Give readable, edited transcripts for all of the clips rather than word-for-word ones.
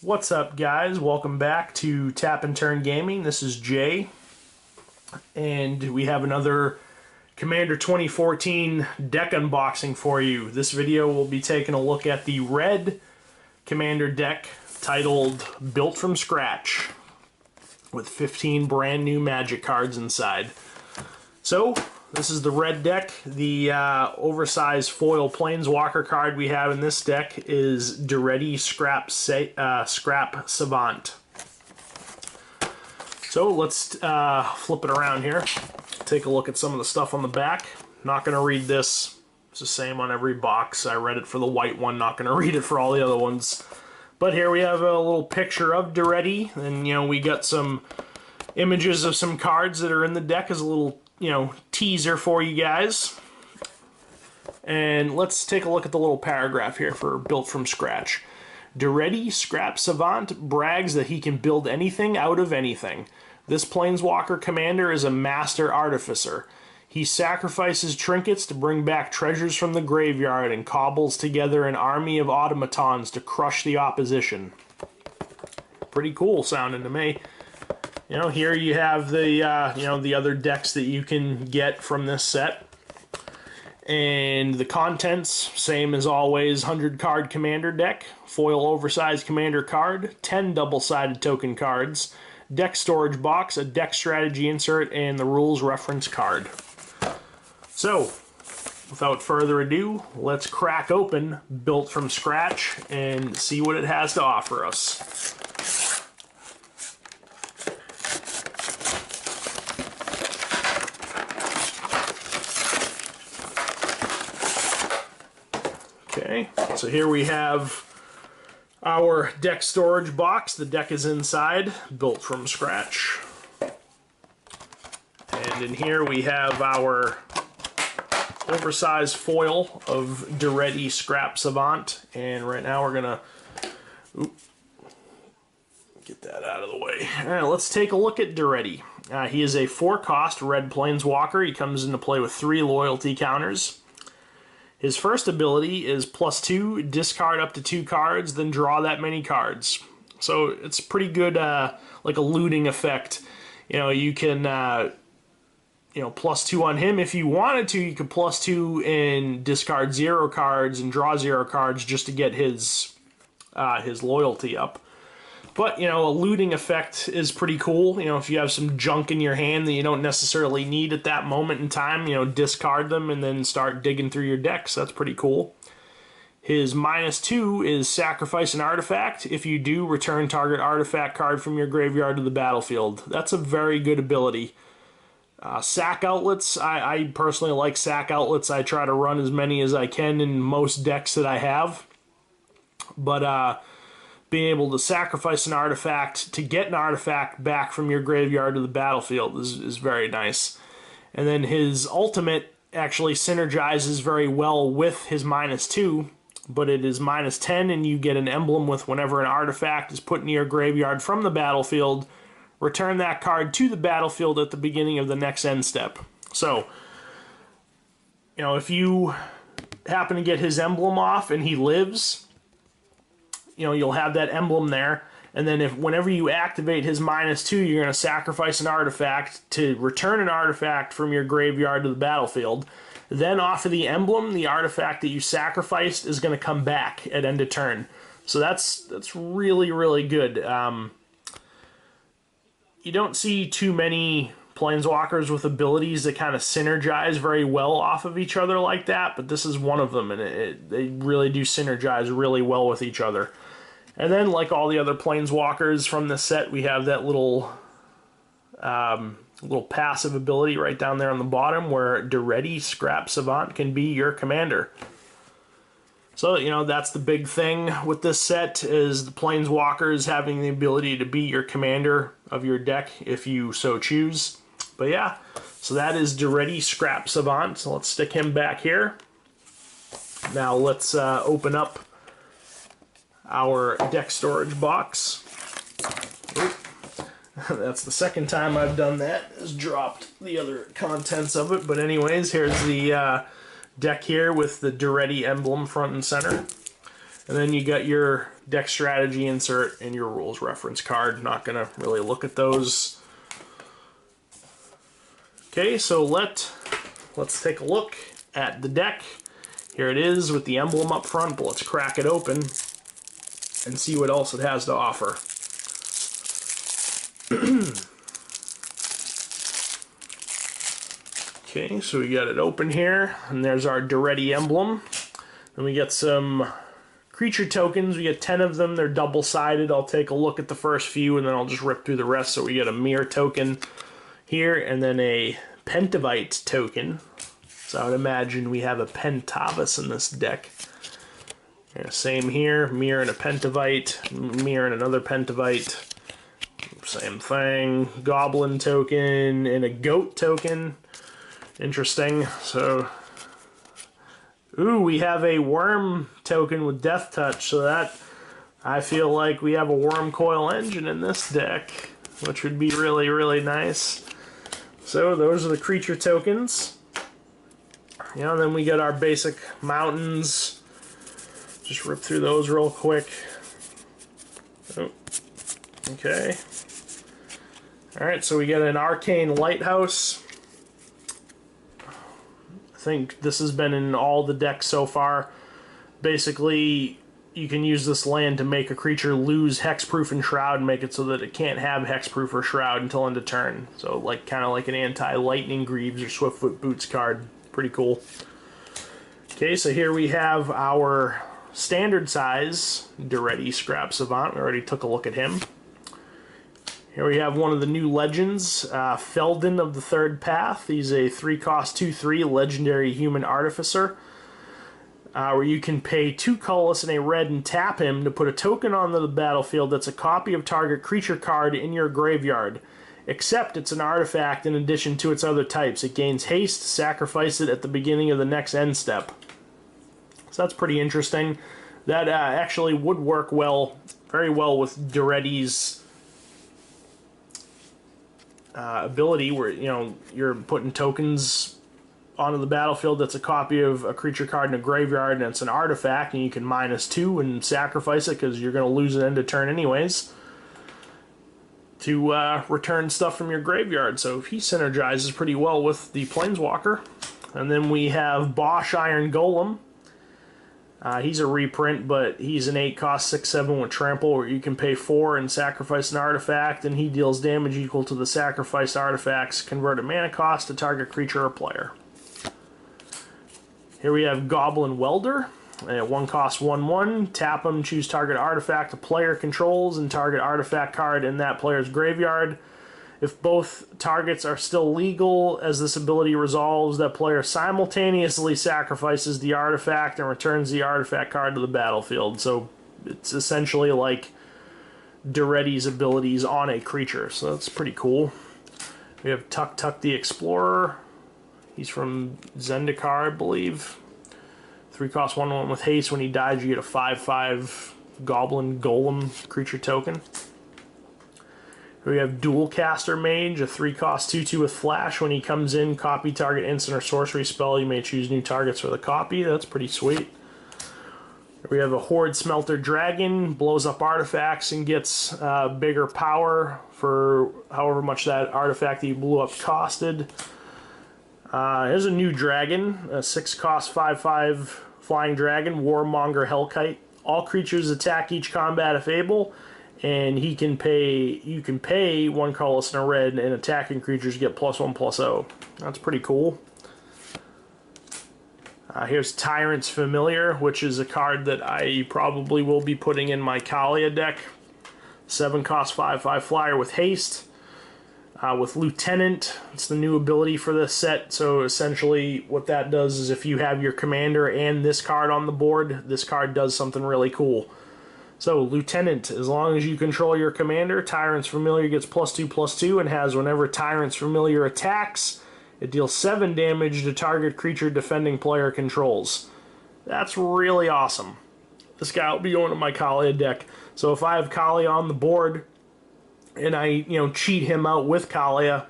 What's up, guys? Welcome back to Tap and Turn Gaming. This is Jay, and we have another Commander 2014 deck unboxing for you. This video will be taking a look at the red Commander deck titled Built from Scratch with 15 brand new Magic cards inside. So, this is the red deck. The oversized foil Planeswalker card we have in this deck is Daretti Scrap Savant. So let's flip it around here. Take a look at some of the stuff on the back. Not going to read this. It's the same on every box. I read it for the white one. Not going to read it for all the other ones. But here we have a little picture of Daretti. And, you know, we got some images of some cards that are in the deck as a little, you know, teaser for you guys. And let's take a look at the little paragraph here for Built from Scratch. Daretti Scrap Savant brags that he can build anything out of anything. This Planeswalker commander is a master artificer. He sacrifices trinkets to bring back treasures from the graveyard and cobbles together an army of automatons to crush the opposition. Pretty cool sounding to me. You know, here you have the, you know, the other decks that you can get from this set. And the contents, same as always, 100 card commander deck, foil oversized commander card, 10 double-sided token cards, deck storage box, a deck strategy insert, and the rules reference card. So, without further ado, let's crack open Built from Scratch and see what it has to offer us. Okay, so here we have our deck storage box. The deck is inside, built from scratch. And in here we have our oversized foil of Daretti Scrap Savant. And right now we're gonna get that out of the way. All right, let's take a look at Daretti. He is a 4-cost red Planeswalker. He comes into play with 3 loyalty counters. His first ability is +2, discard up to 2 cards, then draw that many cards. So it's pretty good, like a looting effect. You know, you can, you know, +2 on him. If you wanted to, you could +2 and discard 0 cards and draw 0 cards just to get his loyalty up. But, you know, a looting effect is pretty cool. You know, if you have some junk in your hand that you don't necessarily need at that moment in time, you know, discard them and then start digging through your decks. That's pretty cool. His -2 is sacrifice an artifact. If you do, return target artifact card from your graveyard to the battlefield. That's a very good ability. Sack outlets. I personally like sack outlets. I try to run as many as I can in most decks that I have. But, being able to sacrifice an artifact to get an artifact back from your graveyard to the battlefield is very nice. And then his ultimate actually synergizes very well with his -2, but it is -10 and you get an emblem with whenever an artifact is put into your graveyard from the battlefield, return that card to the battlefield at the beginning of the next end step. So, you know, if you happen to get his emblem off and he lives, you know, you'll have that emblem there, and then whenever you activate his -2, you're going to sacrifice an artifact to return an artifact from your graveyard to the battlefield. Then off of the emblem, the artifact that you sacrificed is going to come back at end of turn. So that's really, really good. You don't see too many Planeswalkers with abilities that kind of synergize very well off of each other like that, but this is one of them, and they really do synergize really well with each other. And then, like all the other Planeswalkers from this set, we have that little passive ability right down there on the bottom where Daretti Scrap Savant can be your commander. So, you know, that's the big thing with this set, is the Planeswalkers having the ability to be your commander of your deck if you so choose. But yeah, so that is Daretti Scrap Savant. So let's stick him back here. Now let's open up our deck storage box. Oop. That's the second time I've done that, is dropped the other contents of it. But anyways, here's the deck here with the Daretti emblem front and center. And then you got your deck strategy insert and your rules reference card. Not going to really look at those. Okay, so let's take a look at the deck. Here it is with the emblem up front, but let's crack it open and see what else it has to offer. Okay, so we got it open here, and there's our Daretti emblem. Then we get some creature tokens. We get 10 of them. They're double-sided. I'll take a look at the first few, and then I'll just rip through the rest. So we get a mirror token here, and then a Pentavite token. So I would imagine we have a Pentavus in this deck. Yeah, same here, mirror and a Pentavite, mirror and another Pentavite. Same thing, Goblin token and a Goat token. Interesting. So, ooh, we have a Worm token with Death Touch. So that, I feel like we have a Wurmcoil Engine in this deck, which would be really, really nice. So those are the creature tokens. Yeah, and then we get our basic mountains. Just rip through those real quick. Oh, okay. Alright, so we get an Arcane Lighthouse. I think this has been in all the decks so far. Basically, you can use this land to make a creature lose Hexproof and Shroud and make it so that it can't have Hexproof or Shroud until end of turn. So, like, kind of like an anti-Lightning Greaves or Swiftfoot Boots card. Pretty cool. Okay, so here we have our standard size Daretti Scrap Savant. We already took a look at him. Here we have one of the new legends, Feldon of the Third Path. He's a 3-cost 2/3 legendary human artificer, where you can pay 2 colorless and a red and tap him to put a token onto the battlefield that's a copy of target creature card in your graveyard, except it's an artifact in addition to its other types. It gains haste, sacrifice it at the beginning of the next end step. So that's pretty interesting. That actually would work well, very well with Daretti's ability, where you're putting tokens onto the battlefield that's a copy of a creature card in a graveyard, and it's an artifact, and you can -2 and sacrifice it because you're going to lose it end of turn anyways to return stuff from your graveyard. So he synergizes pretty well with the Planeswalker. And then we have Bosch Iron Golem. He's a reprint, but he's an 8-cost 6/7 with trample, where you can pay 4 and sacrifice an artifact, and he deals damage equal to the sacrificed artifact's converted mana cost to target creature or player. Here we have Goblin Welder, a 1-cost 1/1. Tap him, choose target artifact a player controls, and target artifact card in that player's graveyard. If both targets are still legal, as this ability resolves, that player simultaneously sacrifices the artifact and returns the artifact card to the battlefield. So it's essentially like Daretti's abilities on a creature, so that's pretty cool. We have Tuk Tuk the Explorer. He's from Zendikar, I believe. 3-cost 1/1 with haste. When he dies, you get a 5/5 Goblin Golem creature token. We have Dualcaster Mage, a 3-cost 2/2 with flash. When he comes in, copy target instant or sorcery spell. You may choose new targets for the copy. That's pretty sweet. We have a Horde Smelter Dragon, blows up artifacts and gets bigger power for however much that artifact that you blew up costed. Here's a new dragon, a 6-cost 5/5 flying dragon, Warmonger Hellkite. All creatures attack each combat if able. And you can pay 1 colorless and a red, and attacking creatures get +1/+0. That's pretty cool. Here's Tyrant's Familiar, which is a card that I probably will be putting in my Kaalia deck. 7-cost 5/5 flyer with haste. With Lieutenant, it's the new ability for this set. So essentially what that does is if you have your commander and this card on the board, this card does something really cool. So, Lieutenant, as long as you control your commander, Tyrant's Familiar gets +2/+2 and has whenever Tyrant's Familiar attacks, it deals 7 damage to target creature defending player controls. That's really awesome. This guy will be going to my Kaalia deck. So if I have Kaalia on the board and I, cheat him out with Kaalia,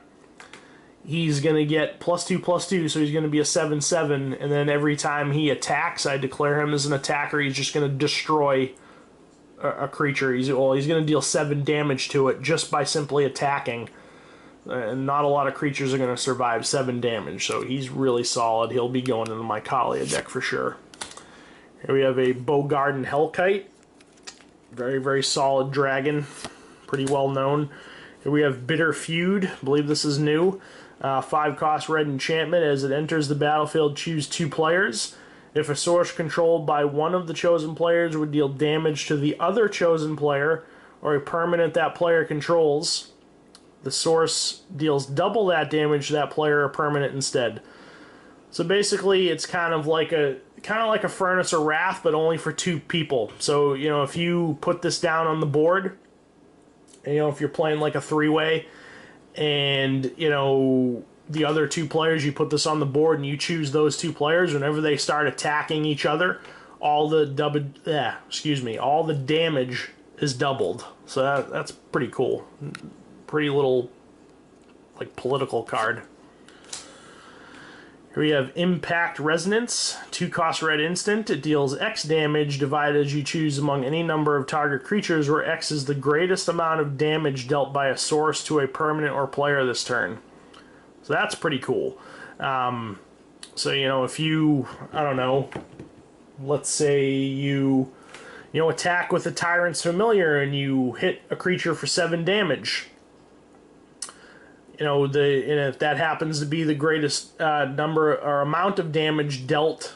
he's going to get +2/+2, so he's going to be a 7/7, and then every time he attacks, I declare him as an attacker. He's just going to destroy a creature. He's going to deal 7 damage to it just by simply attacking. And not a lot of creatures are going to survive 7 damage, so he's really solid. He'll be going into my Kaalia deck for sure. Here we have a Bogarden Hellkite. Very, very solid dragon. Pretty well known. Here we have Bitter Feud. I believe this is new. 5-cost red enchantment. As it enters the battlefield, choose 2 players. If a source controlled by one of the chosen players would deal damage to the other chosen player, or a permanent that player controls, the source deals double that damage to that player or permanent instead. So basically, it's kind of like a Furnace of Wrath, but only for 2 people. So, you know, if you put this down on the board, you know, if you're playing like a 3-way, and, you know, the other 2 players, you put this on the board and you choose those 2 players, whenever they start attacking each other, all the damage is doubled. So that's pretty cool. Pretty little, like, political card. Here we have Impact Resonance, 2-cost red instant. It deals X damage divided as you choose among any number of target creatures, where X is the greatest amount of damage dealt by a source to a permanent or player this turn. So that's pretty cool. So, you know, if you, I don't know, let's say you attack with a Tyrant's Familiar and you hit a creature for 7 damage. You know, and if that happens to be the greatest number or amount of damage dealt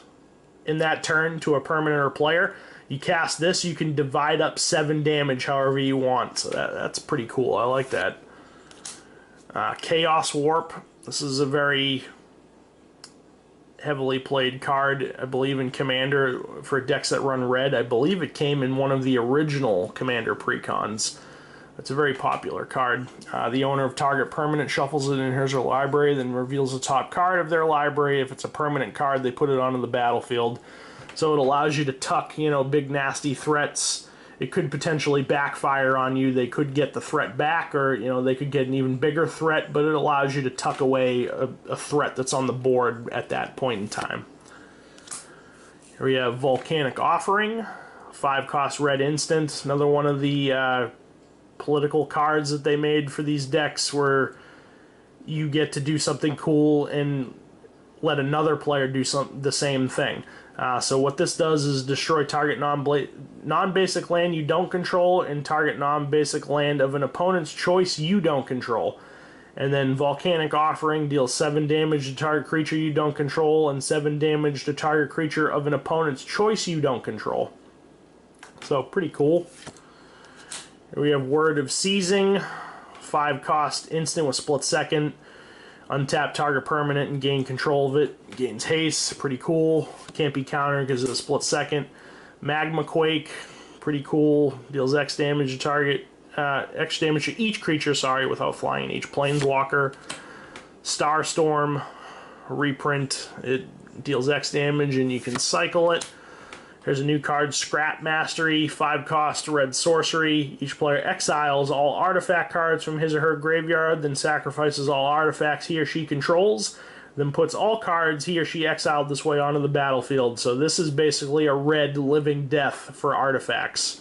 in that turn to a permanent or player, you cast this, you can divide up 7 damage however you want. So that's pretty cool. I like that. Chaos Warp. This is a very heavily played card, I believe, in Commander for decks that run red. I believe it came in one of the original Commander precons. It's a very popular card. The owner of target permanent shuffles it in his or library, then reveals the top card of their library. If it's a permanent card, they put it onto the battlefield. So it allows you to tuck, you know, big nasty threats. It could potentially backfire on you. They could get the threat back, or, you know, they could get an even bigger threat, but it allows you to tuck away a threat that's on the board at that point in time. Here we have Volcanic Offering, 5-cost red instant. Another one of the political cards that they made for these decks, where you get to do something cool and let another player do the same thing. So what this does is destroy target non-basic land you don't control and target non-basic land of an opponent's choice you don't control. And then Volcanic Offering deals 7 damage to target creature you don't control and 7 damage to target creature of an opponent's choice you don't control. So pretty cool. Here we have Word of Seizing, 5-cost instant with split second. Untap target permanent and gain control of it. Gains haste, pretty cool. Can't be countered because of the split second. Magma Quake, pretty cool. Deals X damage to target, X damage to each creature, without flying each planeswalker. Starstorm, reprint. It deals X damage and you can cycle it. Here's a new card, Scrap Mastery, 5-cost red sorcery. Each player exiles all artifact cards from his or her graveyard, then sacrifices all artifacts he or she controls, then puts all cards he or she exiled this way onto the battlefield. So this is basically a red living death for artifacts.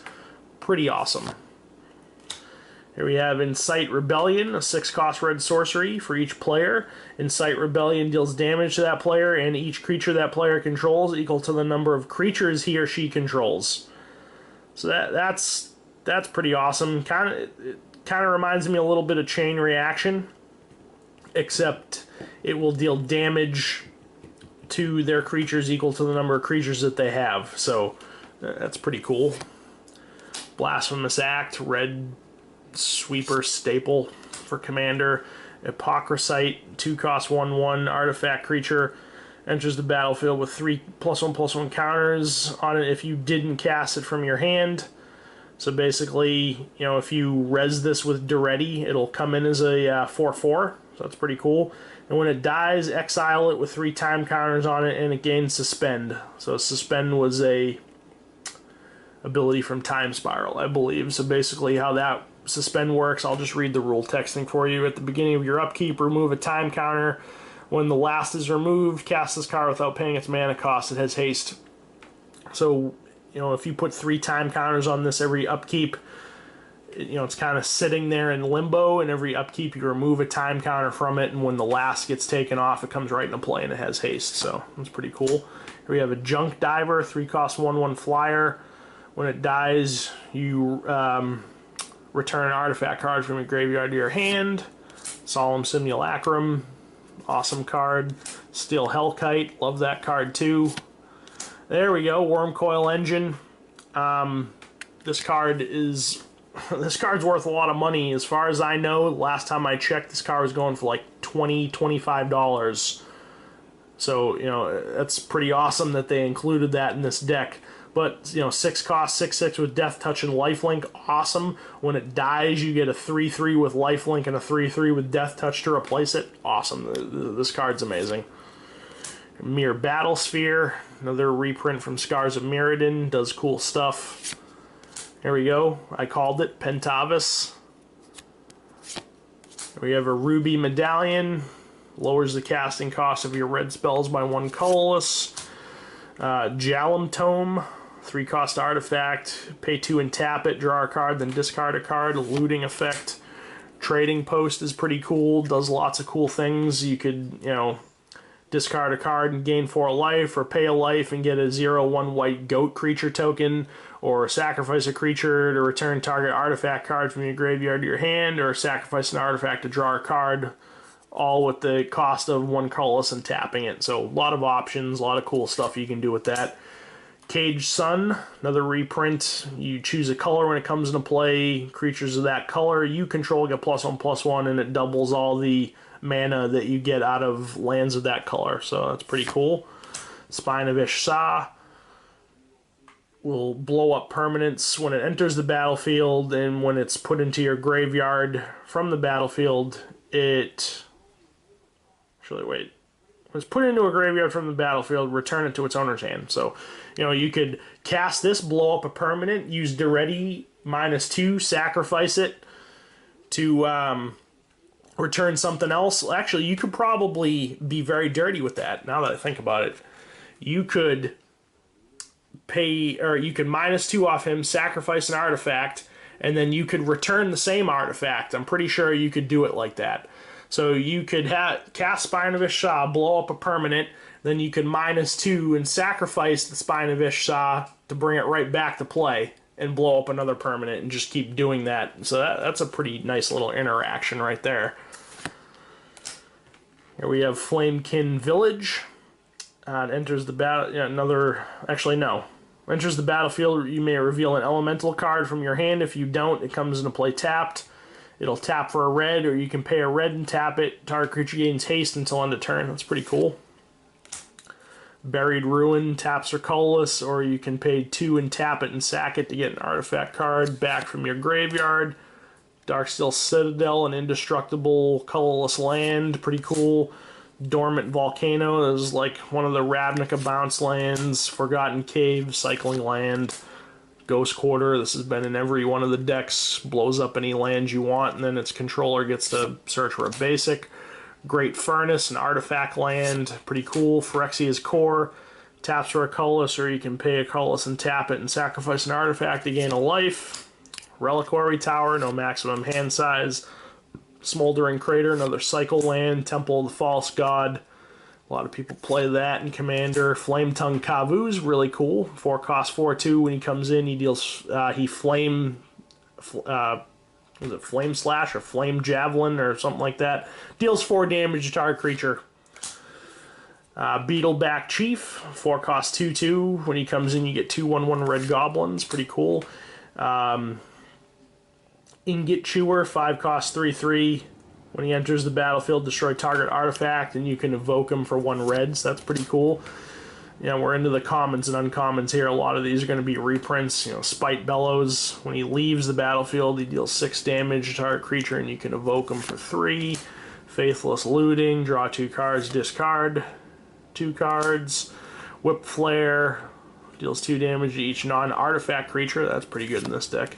Pretty awesome. Here we have Incite Rebellion, a 6-cost red sorcery for each player. Incite Rebellion deals damage to that player and each creature that player controls equal to the number of creatures he or she controls. So that's pretty awesome. It kind of reminds me a little bit of Chain Reaction, except it will deal damage to their creatures equal to the number of creatures that they have. So that's pretty cool. Blasphemous Act, red sweeper staple for Commander. Apocryphite, 2-cost 1/1 artifact creature, enters the battlefield with 3+1/+1 counters on it if you didn't cast it from your hand. So basically, you know, if you res this with Duretti, it'll come in as a 4/4. So that's pretty cool. And when it dies, exile it with 3 time counters on it, and it gains Suspend. So Suspend was a ability from Time Spiral, I believe. So basically how that Suspend works. I'll just read the rule texting for you. At the beginning of your upkeep, remove a time counter. When the last is removed, cast this card without paying its mana cost. It has haste. So, you know, if you put 3 time counters on this every upkeep, you know, it's kind of sitting there in limbo, and every upkeep you remove a time counter from it, and when the last gets taken off, it comes right into play, and it has haste, so that's pretty cool. Here we have a Junk Diver, 3-cost 1/1 flyer. When it dies, you return an artifact card from your graveyard to your hand. Solemn Simulacrum, awesome card. Steel Hellkite, love that card too. There we go, Wormcoil Engine. This card's worth a lot of money. As far as I know, last time I checked, this card was going for like $20, $25. So, you know, that's pretty awesome that they included that in this deck. But, you know, 6-cost, 6/6 with Death Touch and Lifelink, awesome. When it dies, you get a 3/3 with Lifelink and a 3/3 with Death Touch to replace it. Awesome. This card's amazing. Mere Battlesphere, another reprint from Scars of Mirrodin, does cool stuff. Here we go. I called it, Pentavis. We have a Ruby Medallion. Lowers the casting cost of your red spells by 1 colorless. Jalum Tome, 3-cost artifact. Pay 2 and tap it. Draw a card, then discard a card. Looting effect. Trading Post is pretty cool. Does lots of cool things. You could, you know, discard a card and gain 4 life, or pay a life and get a 0/1 white goat creature token, or sacrifice a creature to return target artifact card from your graveyard to your hand, or sacrifice an artifact to draw a card, all with the cost of 1 colorless and tapping it. So a lot of options, a lot of cool stuff you can do with that. Caged Sun, another reprint. You choose a color when it comes into play. Creatures of that color you control get +1/+1, and it doubles all the mana that you get out of lands of that color. So that's pretty cool. Spine of Ish-Sah will blow up permanents when it enters the battlefield, and when it's put into your graveyard from the battlefield, it... Actually, wait. When it's put into a graveyard from the battlefield, return it to its owner's hand. So, you know, you could cast this, blow up a permanent, use Daretti -2, sacrifice it to return something else. Actually, you could probably be very dirty with that, now that I think about it. You could pay, or you could -2 off him, sacrifice an artifact, and then you could return the same artifact. I'm pretty sure you could do it like that. So you could cast Spine of Ish-Sah, blow up a permanent, then you could -2 and sacrifice the Spine of Ish-Sah to bring it right back to play and blow up another permanent, and just keep doing that. So that's a pretty nice little interaction right there. Here we have Flamekin Village. It enters the battle. Enters the battlefield. You may reveal an elemental card from your hand. If you don't, it comes into play tapped. It'll tap for a red, or you can pay a red and tap it. Target creature gains haste until end of turn. That's pretty cool. Buried Ruin, taps for colorless, or you can pay 2 and tap it and sack it to get an artifact card back from your graveyard. Darksteel Citadel, an indestructible colorless land, pretty cool. Dormant Volcano is like one of the Ravnica bounce lands. Forgotten Cave, cycling land. Ghost Quarter, this has been in every one of the decks. Blows up any land you want, and then its controller gets to search for a basic. Great Furnace, an artifact land, pretty cool. Phyrexia's Core, taps for a colorless, or you can pay a colorless and tap it and sacrifice an artifact to gain a life. Reliquary Tower, no maximum hand size. Smoldering Crater, another cycle land. Temple of the False God, a lot of people play that in Commander. Flametongue Kavu's really cool. 4-cost 4/2. When he comes in, he deals Flame Slash or Flame Javelin or something like that. Deals 4 damage to target creature. Beetleback Chief, 4-cost 2/2. When he comes in, you get 2/1/1 red goblins. Pretty cool. Ingot Chewer, 5-cost 3/3. When he enters the battlefield, destroy target artifact, and you can evoke him for 1 red, so that's pretty cool. You know, we're into the commons and uncommons here. A lot of these are going to be reprints. You know, Spite Bellows, when he leaves the battlefield, he deals 6 damage to target creature, and you can evoke him for 3. Faithless Looting, draw 2 cards, discard 2 cards. Whip Flare, deals 2 damage to each non-artifact creature. That's pretty good in this deck.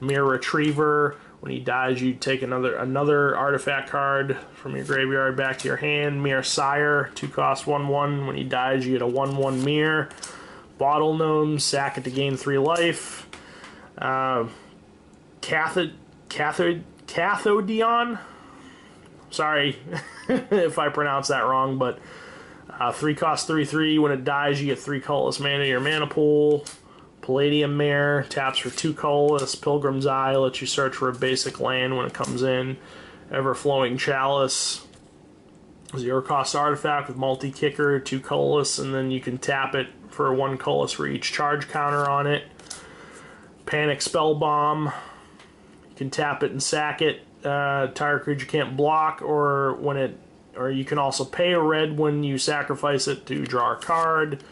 Mirror Retriever, When he dies, you take another artifact card from your graveyard back to your hand. Mirror Sire, 2 cost 1/1. When he dies, you get a 1/1 mirror. Bottle Gnome, sack it to gain 3 life. Cathodion. Sorry if I pronounced that wrong, but 3 cost 3/3. When it dies, you get 3 colorless mana to your mana pool. Palladium Mare, taps for 2 colorless. Pilgrim's Eye lets you search for a basic land when it comes in. Everflowing Chalice, 0 cost artifact with multi-kicker, 2 colorless, and then you can tap it for 1 colorless for each charge counter on it. Panic Spell Bomb, you can tap it and sack it. Target creature can't block, or you can also pay a red when you sacrifice it to draw a card.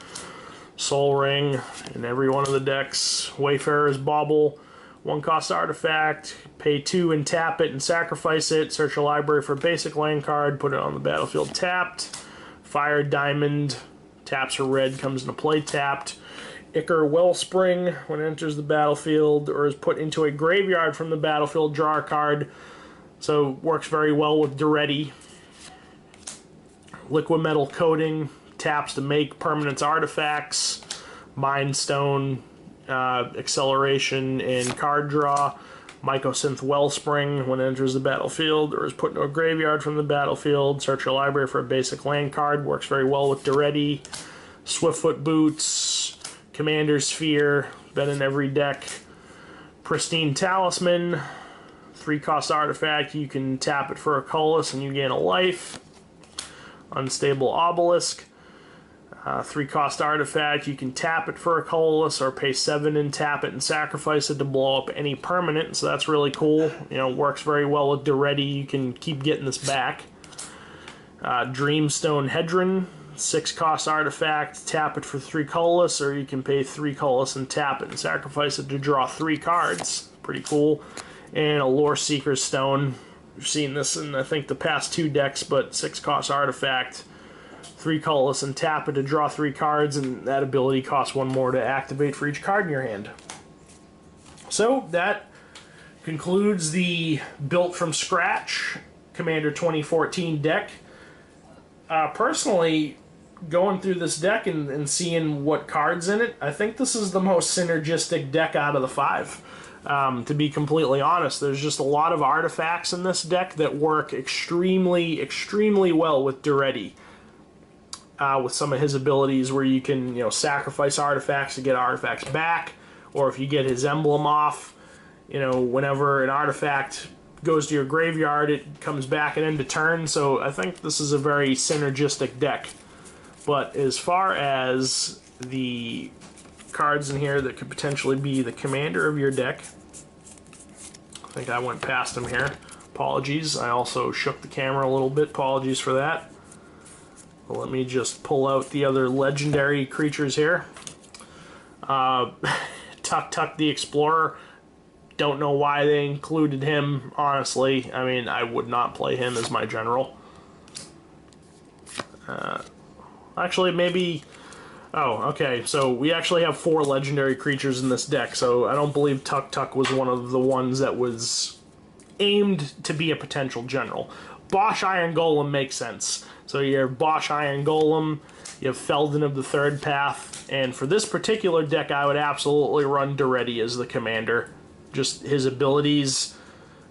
Soul Ring in every one of the decks. Wayfarer's Bauble, 1 cost artifact, pay 2 and tap it and sacrifice it. Search your library for a basic land card, put it on the battlefield tapped. Fire Diamond, taps for red, comes into play tapped. Ichor Wellspring, when it enters the battlefield or is put into a graveyard from the battlefield, draw a card. So works very well with Duretti. Liquid Metal Coating, taps to make permanence artifacts. Mind Stone, acceleration and card draw. Mycosynth Wellspring, when it enters the battlefield or is put into a graveyard from the battlefield, search your library for a basic land card. Works very well with Duretti. Swiftfoot Boots, Commander Sphere, been in every deck. Pristine Talisman, 3 cost artifact, you can tap it for a colorless and you gain a life. Unstable Obelisk, 3 cost artifact, you can tap it for a colorless or pay 7 and tap it and sacrifice it to blow up any permanent, so that's really cool. You know, works very well with Duretti, you can keep getting this back. Dreamstone Hedron, 6 cost artifact, tap it for 3 colorless, or you can pay 3 colorless and tap it and sacrifice it to draw 3 cards. Pretty cool. And a Lore Seeker's Stone. We've seen this in, I think, the past 2 decks, but 6 cost artifact, 3 colorless, and tap it to draw 3 cards, and that ability costs 1 more to activate for each card in your hand. So that concludes the built from scratch Commander 2014 deck. Personally, going through this deck and seeing what cards in it, I think this is the most synergistic deck out of the 5. To be completely honest, there's just a lot of artifacts in this deck that work extremely, extremely well with Duretti. With some of his abilities where you can, you know, sacrifice artifacts to get artifacts back, or if you get his emblem off, you know, whenever an artifact goes to your graveyard, it comes back at end of turn. So I think this is a very synergistic deck. But as far as the cards in here that could potentially be the commander of your deck, I think I went past them here. Apologies. I also shook the camera a little bit. Apologies for that. Well, let me just pull out the other legendary creatures here. Tuk Tuk the Explorer. Don't know why they included him, honestly. I mean, I would not play him as my general. Actually, maybe... Oh, okay, so we actually have 4 legendary creatures in this deck, so I don't believe Tuk Tuk was one of the ones that was aimed to be a potential general. Bosch Iron Golem makes sense. So you have Bosch Iron Golem, you have Feldon of the Third Path, and for this particular deck I would absolutely run Duretti as the commander. Just his abilities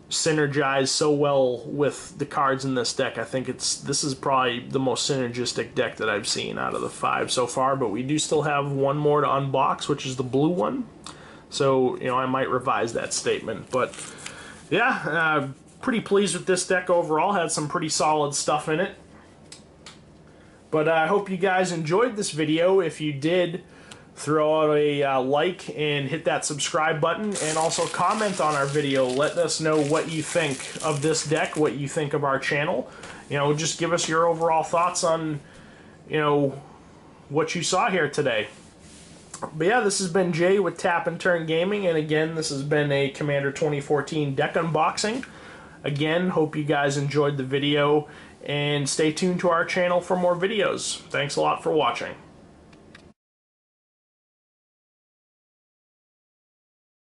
synergize so well with the cards in this deck. I think this is probably the most synergistic deck that I've seen out of the 5 so far, but we do still have 1 more to unbox, which is the blue one. So, you know, I might revise that statement. But, yeah, pretty pleased with this deck overall. Had some pretty solid stuff in it. But I hope you guys enjoyed this video. If you did, throw out a like and hit that subscribe button, and also comment on our video. Let us know what you think of this deck, what you think of our channel. You know, just give us your overall thoughts on, you know, what you saw here today. But yeah, this has been Jay with Tap and Turn Gaming, and again, this has been a Commander 2014 deck unboxing. Again, hope you guys enjoyed the video, and stay tuned to our channel for more videos. Thanks a lot for watching.